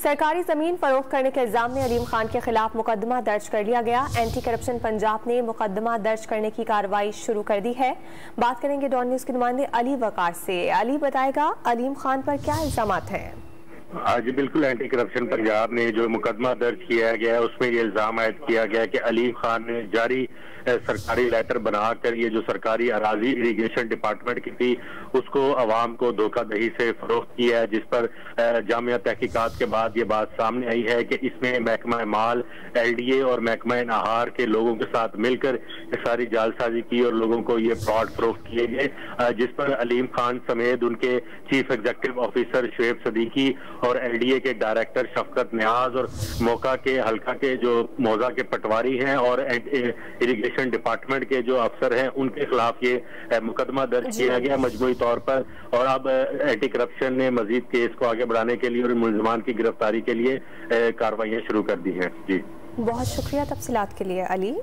सरकारी जमीन फरोख्त करने के इल्जाम में अलीम खान के खिलाफ मुकदमा दर्ज कर लिया गया। एंटी करप्शन पंजाब ने मुकदमा दर्ज करने की कार्रवाई शुरू कर दी है। बात करेंगे डॉन न्यूज के नुमाइंदे अली वकार से। अली बताएगा अलीम खान पर क्या इल्जामात हैं। जी बिल्कुल, एंटी करप्शन पंजाब ने जो मुकदमा दर्ज किया गया है उसमें ये इल्जाम आयद किया गया कि अलीम खान ने जारी सरकारी लेटर बनाकर ये जो सरकारी अराजी इरिगेशन डिपार्टमेंट की थी उसको अवाम को धोखाधड़ी से फरोख्त किया है, जिस पर जामिया तहकीकात के बाद ये बात सामने आई है कि इसमें महकमा माल, LDA और महकमा आहार के लोगों के साथ मिलकर सारी जालसाजी की और लोगों को ये प्लॉट फरोख्त किए गए, जिस पर अलीम खान समेत उनके chief executive officer Shoaib Siddiqui और LDA के डायरेक्टर शफकत न्याज और मौका के हल्का के जो मौजा के पटवारी हैं और इरिगेशन डिपार्टमेंट के जो अफसर हैं उनके खिलाफ ये मुकदमा दर्ज किया गया मजमूई तौर पर। और अब एंटी करप्शन ने मजीद केस को आगे बढ़ाने के लिए और मुलजमान की गिरफ्तारी के लिए कार्रवाइयां शुरू कर दी हैं। जी बहुत शुक्रिया तफसीलात के लिए अली।